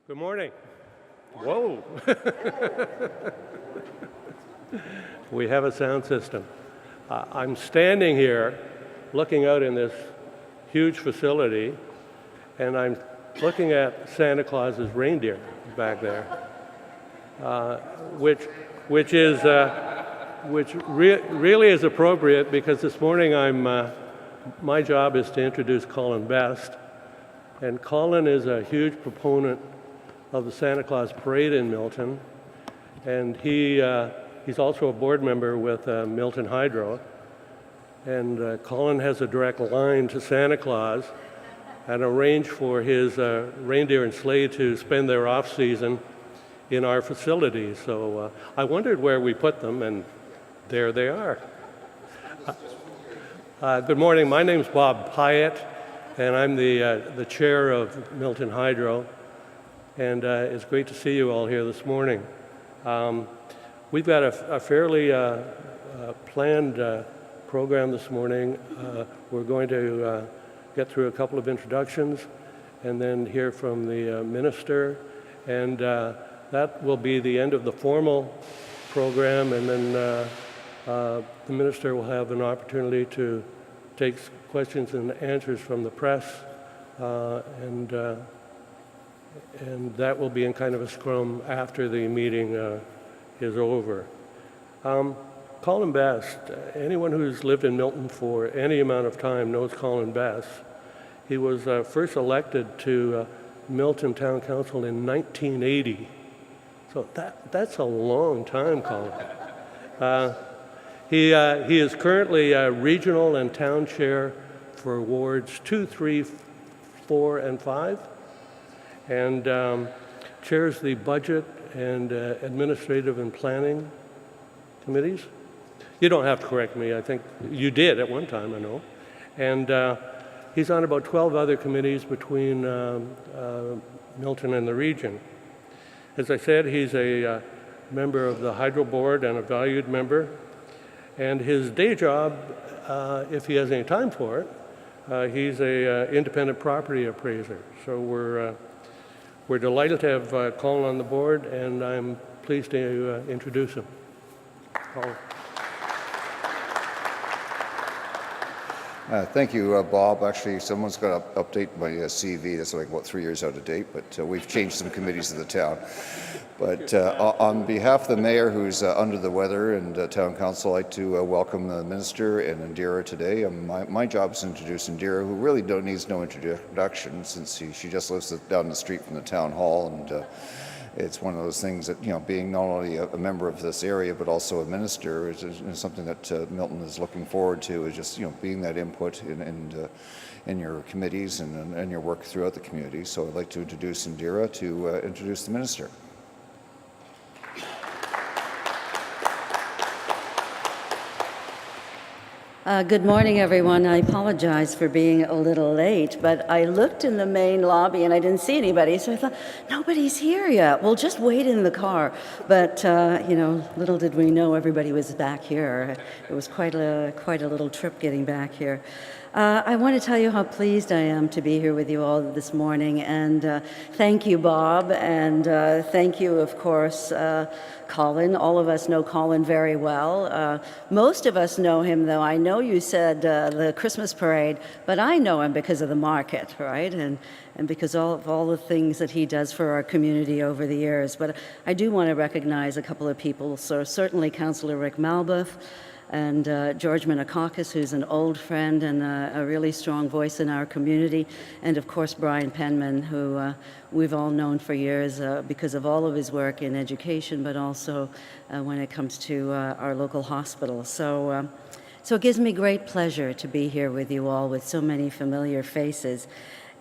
Good morning. Whoa. We have a sound system. I'm standing here looking out in this huge facility, and I'm looking at Santa Claus's reindeer back there, which really is appropriate because this morning my job is to introduce Colin Best, and Colin is a huge proponent of the Santa Claus Parade in Milton, and he's also a board member with Milton Hydro, and Colin has a direct line to Santa Claus and arranged for his reindeer and sleigh to spend their off-season in our facility. So I wondered where we put them, and there they are. Good morning. My name's Bob Hyatt, and I'm the chair of Milton Hydro, and it's great to see you all here this morning. We've got a fairly planned program this morning. We're going to get through a couple of introductions and then hear from the minister, and that will be the end of the formal program, and then the minister will have an opportunity to take questions and answers from the press, and that will be in kind of a scrum after the meeting is over. Colin Best, anyone who's lived in Milton for any amount of time knows Colin Best. He was first elected to Milton Town Council in 1980. So that's a long time, Colin. He is currently regional and town chair for wards 2, 3, 4, and 5, and chairs the budget and administrative and planning committees. You don't have to correct me. I think you did at one time, I know. And he's on about 12 other committees between Milton and the region. As I said, he's a member of the Hydro Board and a valued member. And his day job, if he has any time for it, he's an independent property appraiser. So we're delighted to have Colin on the board, and I'm pleased to introduce him. Colin. Thank you, Bob. Actually, someone's got to update my CV. That's like, 3 years out of date, but we've changed some committees of the town. But on behalf of the mayor, who's under the weather, and town council, I'd like to welcome the minister and Indira today. My job is to introduce Indira, who really needs no introduction, since she just lives down the street from the town hall, and it's one of those things that, being not only a member of this area but also a minister is something that Milton is looking forward to, is just being that input in your committees and your work throughout the community. So I'd like to introduce Indira to introduce the minister. Good morning, everyone. I apologize for being a little late, but I looked in the main lobby and I didn't see anybody, so I thought, nobody's here yet. We'll just wait in the car. But, little did we know everybody was back here. It was quite a little trip getting back here. I want to tell you how pleased I am to be here with you all this morning, and thank you, Bob, and thank you, of course, Colin. All of us know Colin very well. Most of us know him, though. I know you said the Christmas parade, but I know him because of the market, right? And because of all the things that he does for our community over the years. But I do want to recognize a couple of people. So certainly Councillor Rick Malbuth, and George Menakakis, who's an old friend and a really strong voice in our community, and of course Brian Penman, who we've all known for years because of all of his work in education, but also when it comes to our local hospital. So it gives me great pleasure to be here with you all with so many familiar faces.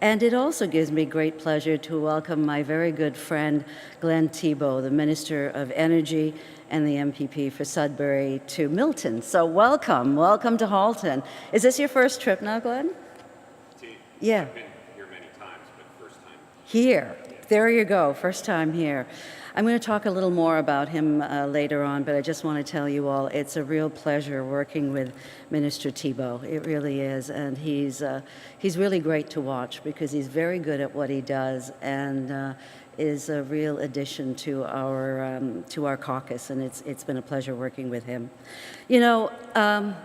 And it also gives me great pleasure to welcome my very good friend, Glenn Thibeault, the Minister of Energy and the MPP for Sudbury, to Milton. So welcome to Halton. Is this your first trip now, Glenn? Indeed. Yeah. I've been here many times, but first time. Here. there you go, first time here. I'm going to talk a little more about him later on, but I just want to tell you all it's a real pleasure working with Minister Thibeault. It really is, and he's really great to watch because he's very good at what he does and is a real addition to our caucus, and it's been a pleasure working with him. You know,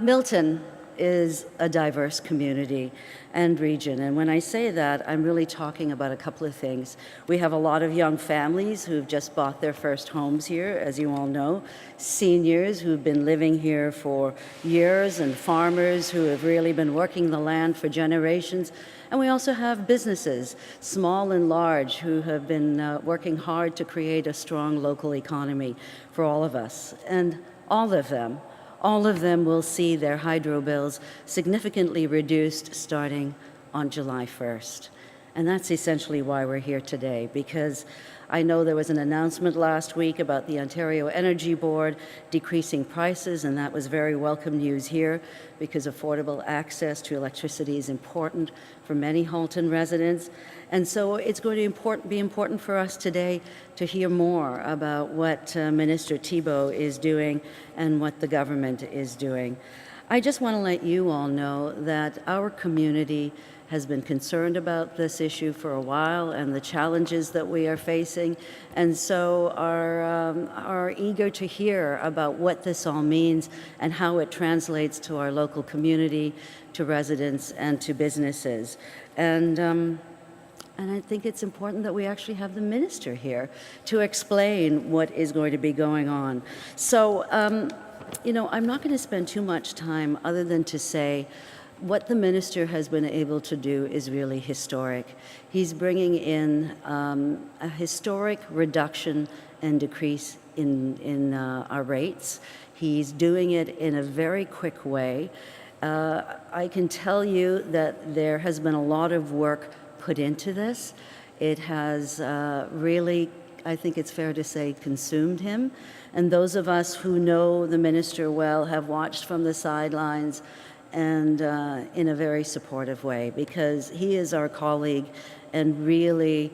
Milton is a diverse community and region. And when I say that, I'm really talking about a couple of things. We have a lot of young families who've just bought their first homes here, as you all know, seniors who've been living here for years, and farmers who have really been working the land for generations. And we also have businesses, small and large, who have been working hard to create a strong local economy for all of us. And all of them will see their hydro bills significantly reduced starting on July 1st. And that's essentially why we're here today, because I know there was an announcement last week about the Ontario Energy Board decreasing prices, and that was very welcome news here because affordable access to electricity is important for many Halton residents. And so it's going to be important for us today to hear more about what Minister Thibeault is doing and what the government is doing. I just want to let you all know that our community has been concerned about this issue for a while and the challenges that we are facing, and so are eager to hear about what this all means and how it translates to our local community, to residents, and to businesses. And I think it's important that we actually have the minister here to explain what is going to be going on. So, you know, I'm not going to spend too much time other than to say what the minister has been able to do is really historic. He's bringing in a historic reduction and decrease in our rates. He's doing it in a very quick way. I can tell you that there has been a lot of work put into this. It has really, I think it's fair to say, consumed him. And those of us who know the minister well have watched from the sidelines and in a very supportive way, because he is our colleague and really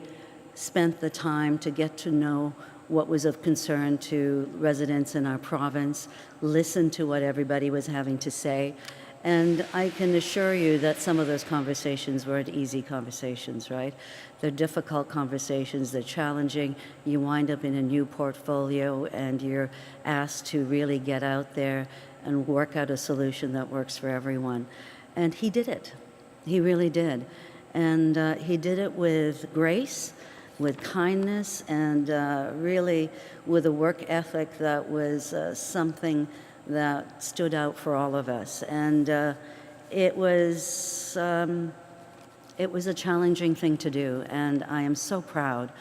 spent the time to get to know what was of concern to residents in our province, listen to what everybody was having to say. And I can assure you that some of those conversations weren't easy conversations, right? They're difficult conversations, they're challenging. You wind up in a new portfolio and you're asked to really get out there and work out a solution that works for everyone. And he did it. He really did. And he did it with grace, with kindness, and really with a work ethic that was something that stood out for all of us. And it was a challenging thing to do, and I am so proud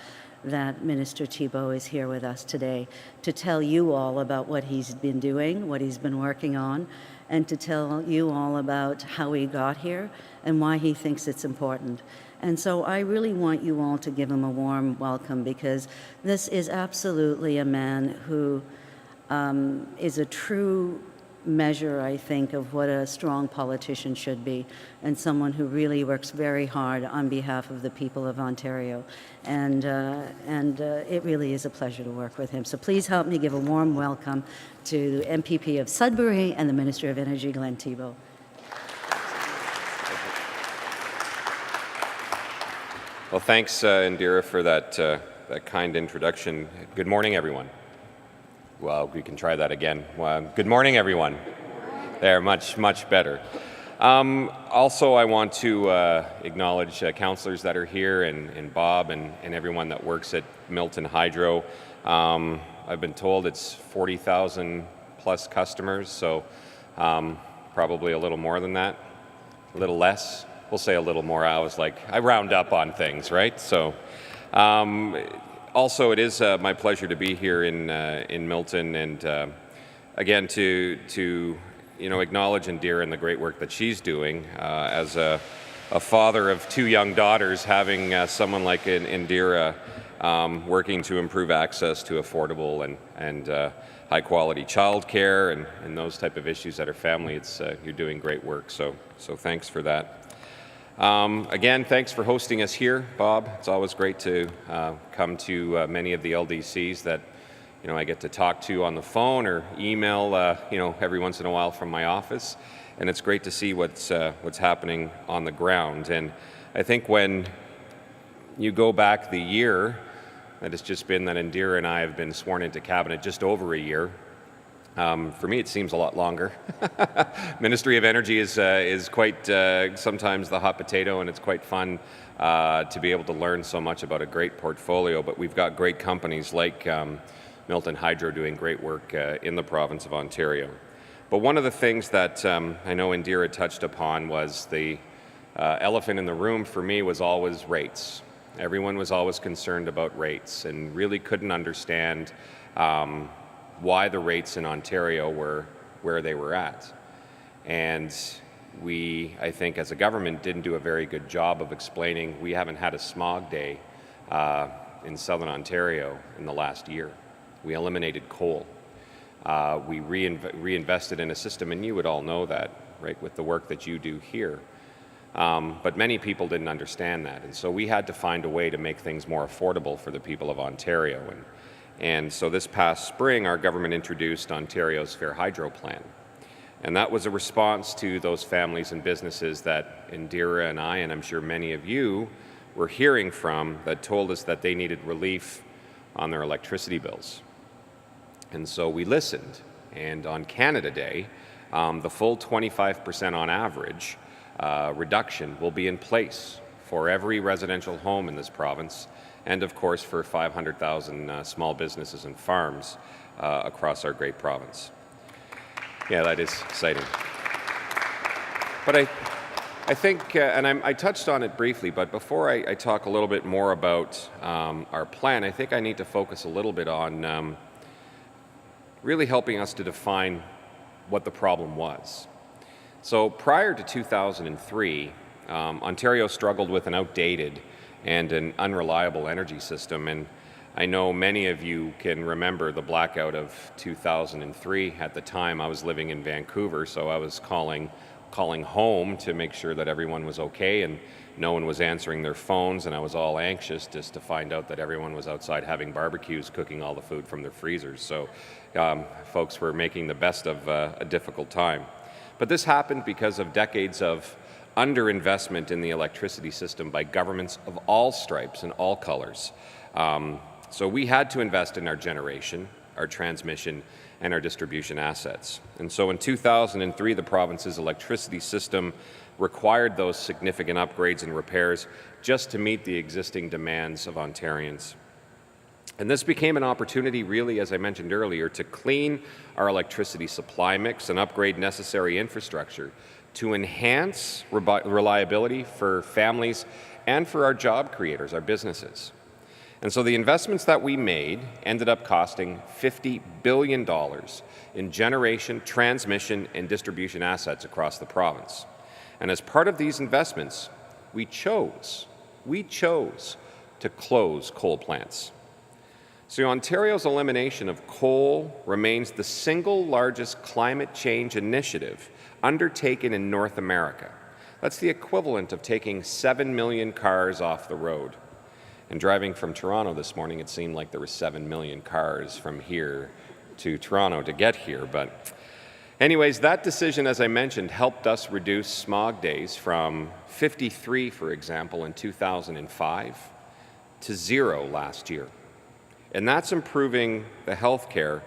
that Minister Thibeault is here with us today to tell you all about what he's been doing, what he's been working on, and to tell you all about how he got here and why he thinks it's important. And so I really want you all to give him a warm welcome, because this is absolutely a man who is a true measure, I think, of what a strong politician should be, and someone who really works very hard on behalf of the people of Ontario. And it really is a pleasure to work with him. So please help me give a warm welcome to the MPP of Sudbury and the Minister of Energy, Glenn Thibeault. Well, thanks, Indira, for that kind introduction. Good morning, everyone. Well, we can try that again. Good morning, everyone. There, much better. Also, I want to acknowledge councillors that are here, and Bob, and everyone that works at Milton Hydro. I've been told it's 40,000 plus customers, so probably a little more than that, a little less. We'll say a little more. I round up on things, right? So. Also, it is my pleasure to be here in Milton, and again to acknowledge Indira and the great work that she's doing as a father of two young daughters. Having someone like Indira working to improve access to affordable and high quality childcare and those type of issues at her family, you're doing great work. So thanks for that. Again, thanks for hosting us here, Bob. It's always great to come to many of the LDCs that I get to talk to on the phone or email every once in a while from my office, and it's great to see what's happening on the ground. And I think when you go back the year that it's just been that Indira and I have been sworn into cabinet, just over a year. For me, it seems a lot longer. Ministry of Energy is quite sometimes the hot potato, and it's quite fun to be able to learn so much about a great portfolio. But we've got great companies like Milton Hydro doing great work in the province of Ontario. But one of the things that I know Indira touched upon was the elephant in the room for me was always rates. Everyone was always concerned about rates and really couldn't understand why the rates in Ontario were where they were at. And we, I think, as a government, didn't do a very good job of explaining. We haven't had a smog day in Southern Ontario in the last year. We eliminated coal. We reinvested in a system, and you would all know that, right, with the work that you do here. But many people didn't understand that, and so we had to find a way to make things more affordable for the people of Ontario. And so this past spring, our government introduced Ontario's Fair Hydro Plan. And that was a response to those families and businesses that Indira and I, and I'm sure many of you, were hearing from that told us that they needed relief on their electricity bills. And so we listened. And on Canada Day, the full 25% on average reduction will be in place for every residential home in this province, and of course for 500,000 small businesses and farms across our great province. Yeah, that is exciting. But I think, and I touched on it briefly, but before I talk a little bit more about our plan, I think I need to focus a little bit on really helping us to define what the problem was. So prior to 2003, Ontario struggled with an outdated and an unreliable energy system, and I know many of you can remember the blackout of 2003. At the time, I was living in Vancouver, so I was calling home to make sure that everyone was okay, and no one was answering their phones, and I was all anxious just to find out that everyone was outside having barbecues, cooking all the food from their freezers. So folks were making the best of a difficult time. But this happened because of decades of underinvestment in the electricity system by governments of all stripes and all colors. So we had to invest in our generation, our transmission, and our distribution assets. And so in 2003, the province's electricity system required those significant upgrades and repairs just to meet the existing demands of Ontarians. And this became an opportunity, really, as I mentioned earlier, to clean our electricity supply mix and upgrade necessary infrastructure to enhance reliability for families and for our job creators, our businesses. And so the investments that we made ended up costing $50 billion in generation, transmission, and distribution assets across the province. And as part of these investments, we chose to close coal plants. So Ontario's elimination of coal remains the single largest climate change initiative undertaken in North America. That's the equivalent of taking 7 million cars off the road. And driving from Toronto this morning, it seemed like there were 7 million cars from here to Toronto to get here. But anyways, that decision, as I mentioned, helped us reduce smog days from 53, for example, in 2005 to 0 last year. And that's improving the health care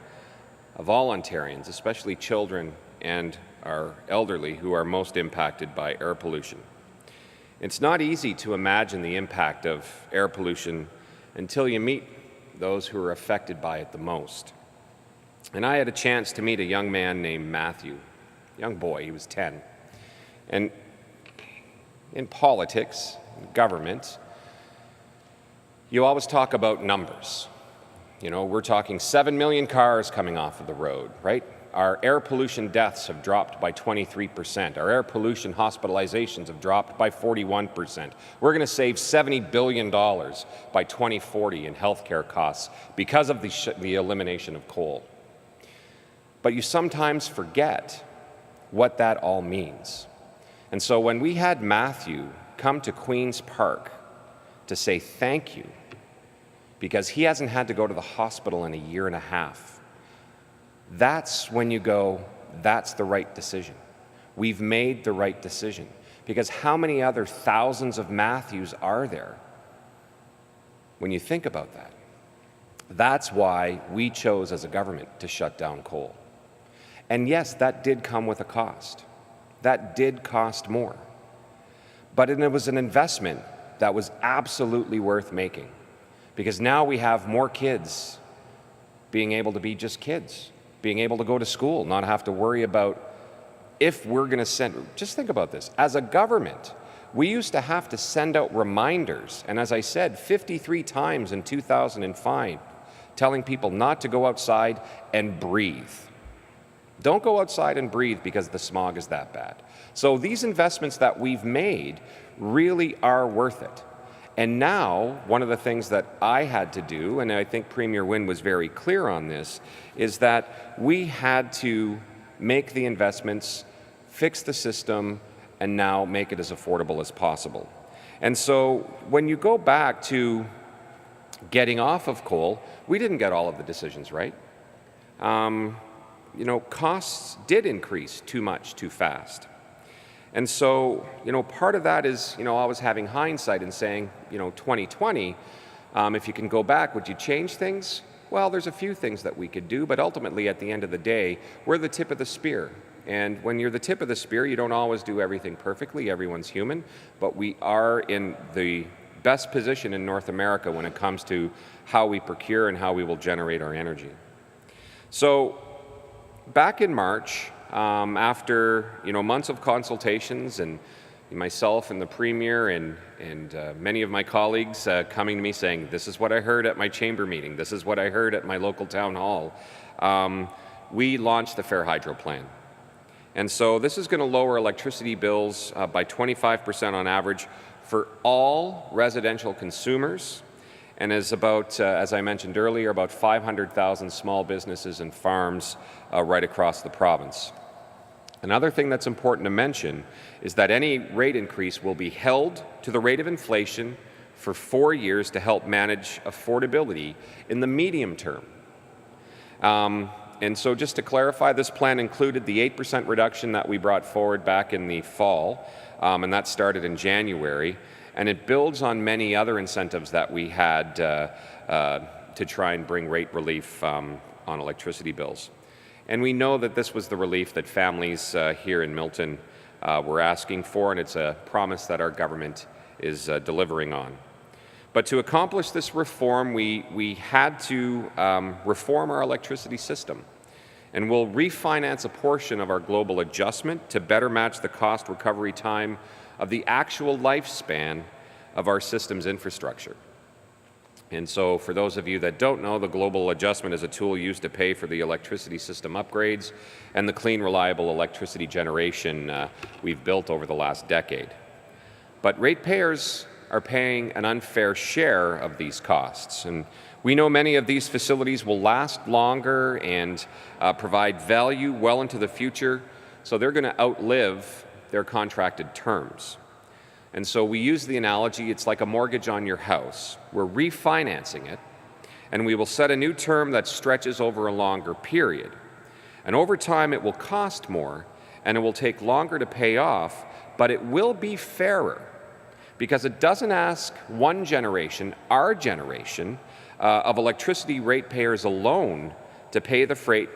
of all Ontarians, especially children and our elderly who are most impacted by air pollution. It's not easy to imagine the impact of air pollution until you meet those who are affected by it the most. And I had a chance to meet a young man named Matthew, young boy, he was 10. And in politics, government, you always talk about numbers. You know, we're talking 7 million cars coming off of the road, right? Our air pollution deaths have dropped by 23%. Our air pollution hospitalizations have dropped by 41%. We're going to save $70 billion by 2040 in healthcare costs because of the elimination of coal. But you sometimes forget what that all means. And so when we had Matthew come to Queen's Park to say thank you because he hasn't had to go to the hospital in a year and a half, that's when you go, that's the right decision. We've made the right decision. Because how many other thousands of Matthews are there when you think about that? That's why we chose as a government to shut down coal. And yes, that did come with a cost. That did cost more. But it was an investment that was absolutely worth making. Because now we have more kids being able to be just kids, being able to go to school, not have to worry about if we're going to send, just think about this. As a government, we used to have to send out reminders, and as I said, 53 times in 2005, telling people not to go outside and breathe. Don't go outside and breathe because the smog is that bad. So these investments that we've made really are worth it. And now, one of the things that I had to do, and I think Premier Wynne was very clear on this, is that we had to make the investments, fix the system, and now make it as affordable as possible. And so when you go back to getting off of coal, we didn't get all of the decisions right. Costs did increase too much, too fast. And so, part of that is, always having hindsight and saying, 2020, if you can go back, would you change things? Well, there's a few things that we could do, but ultimately, at the end of the day, we're the tip of the spear. And when you're the tip of the spear, you don't always do everything perfectly. Everyone's human. But we are in the best position in North America when it comes to how we procure and how we will generate our energy. So back in March, after months of consultations and myself and the Premier and many of my colleagues coming to me saying, this is what I heard at my chamber meeting, this is what I heard at my local town hall, we launched the Fair Hydro Plan. And so this is going to lower electricity bills by 25% on average for all residential consumers, and is about, as I mentioned earlier, about 500,000 small businesses and farms right across the province. Another thing that's important to mention is that any rate increase will be held to the rate of inflation for 4 years to help manage affordability in the medium term. And so just to clarify, this plan included the 8% reduction that we brought forward back in the fall, and that started in January, and it builds on many other incentives that we had to try and bring rate relief on electricity bills. And we know that this was the relief that families here in Milton were asking for, and it's a promise that our government is delivering on. But to accomplish this reform, we had to reform our electricity system. And we'll refinance a portion of our global adjustment to better match the cost recovery time of the actual lifespan of our system's infrastructure. And so for those of you that don't know, the global adjustment is a tool used to pay for the electricity system upgrades and the clean, reliable electricity generation we've built over the last decade. But ratepayers are paying an unfair share of these costs. And we know many of these facilities will last longer and provide value well into the future, so they're going to outlive their contracted terms. And so we use the analogy, it's like a mortgage on your house. We're refinancing it, and we will set a new term that stretches over a longer period. And over time, it will cost more, and it will take longer to pay off, but it will be fairer, because it doesn't ask one generation, our generation, of electricity ratepayers alone to pay the freight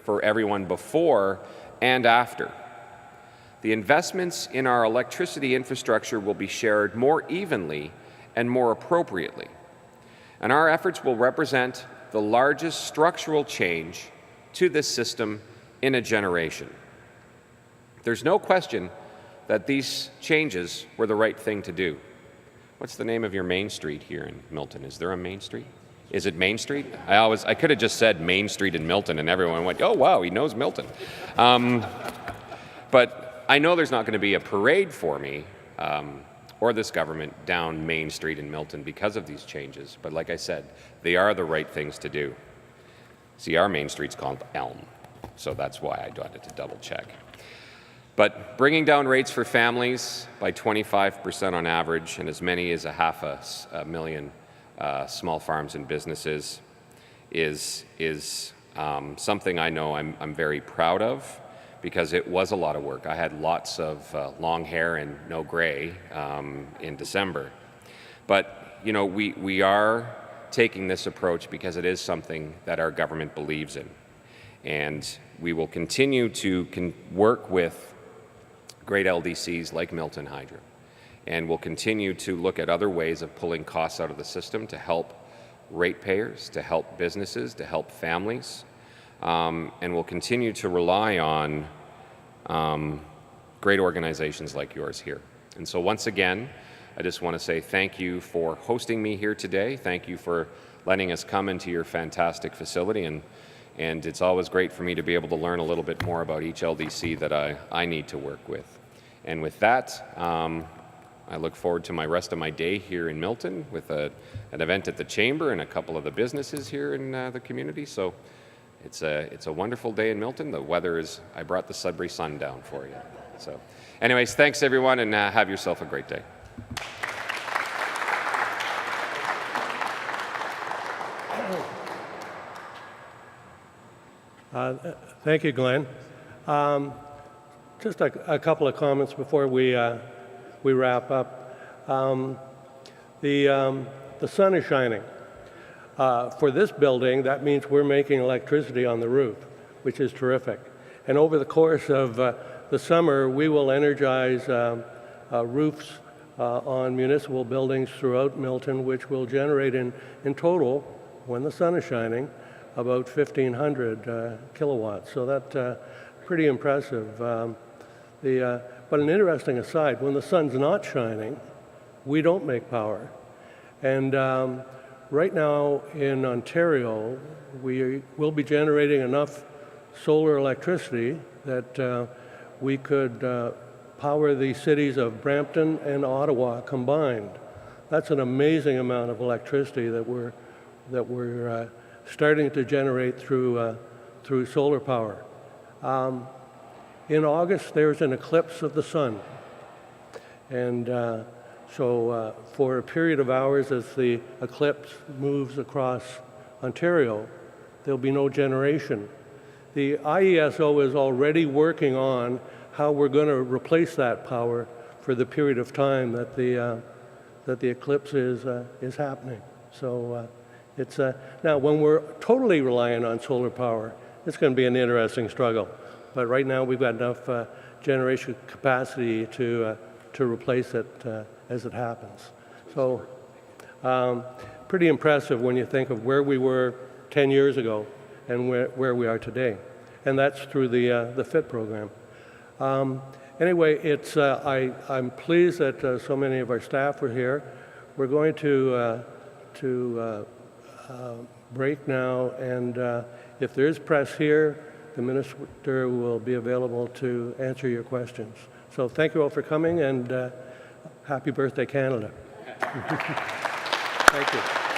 for everyone before and after. The investments in our electricity infrastructure will be shared more evenly and more appropriately. And our efforts will represent the largest structural change to this system in a generation. There's no question that these changes were the right thing to do. What's the name of your main street here in Milton? Is there a main street? Is it Main Street? I could have just said Main Street in Milton and everyone went, oh wow, he knows Milton. But I know there's not going to be a parade for me or this government down Main Street in Milton because of these changes. But like I said, they are the right things to do. See, our Main Street's called Elm, so that's why I wanted to double check. But bringing down rates for families by 25% on average, and as many as a million small farms and businesses is something I know I'm very proud of, because it was a lot of work. I had lots of long hair and no gray in December. But you know, we are taking this approach because it is something that our government believes in. And we will continue to work with great LDCs like Milton Hydro. And we'll continue to look at other ways of pulling costs out of the system to help ratepayers, to help businesses, to help families. And we'll continue to rely on great organizations like yours here. And so once again, I just want to say thank you for hosting me here today. Thank you for letting us come into your fantastic facility. And it's always great for me to be able to learn a little bit more about each LDC that I need to work with. And with that, I look forward to my rest of my day here in Milton with an event at the Chamber and a couple of the businesses here in the community. So it's a wonderful day in Milton. The weather is, I brought the Sudbury sun down for you. So anyways, thanks everyone, and have yourself a great day. Thank you, Glenn. Just a couple of comments before we wrap up. The sun is shining. For this building, that means we're making electricity on the roof, which is terrific. And over the course of the summer, we will energize roofs on municipal buildings throughout Milton, which will generate in total, when the sun is shining, about 1,500 kilowatts. So that's pretty impressive. But an interesting aside, when the sun's not shining, we don't make power. And right now in Ontario, we will be generating enough solar electricity that we could power the cities of Brampton and Ottawa combined. That's an amazing amount of electricity that we're starting to generate through solar power. In August, there's an eclipse of the sun. And so for a period of hours as the eclipse moves across Ontario, there'll be no generation. The IESO is already working on how we're going to replace that power for the period of time that the eclipse is happening. So it's now when we're totally reliant on solar power, it's going to be an interesting struggle. But right now we've got enough generation capacity to replace it as it happens. So pretty impressive when you think of where we were 10 years ago and where we are today. And that's through the FIT program. Anyway, it's I'm pleased that so many of our staff were here. We're going to break now, and if there is press here, the minister will be available to answer your questions. So thank you all for coming, and happy birthday, Canada. Thank you.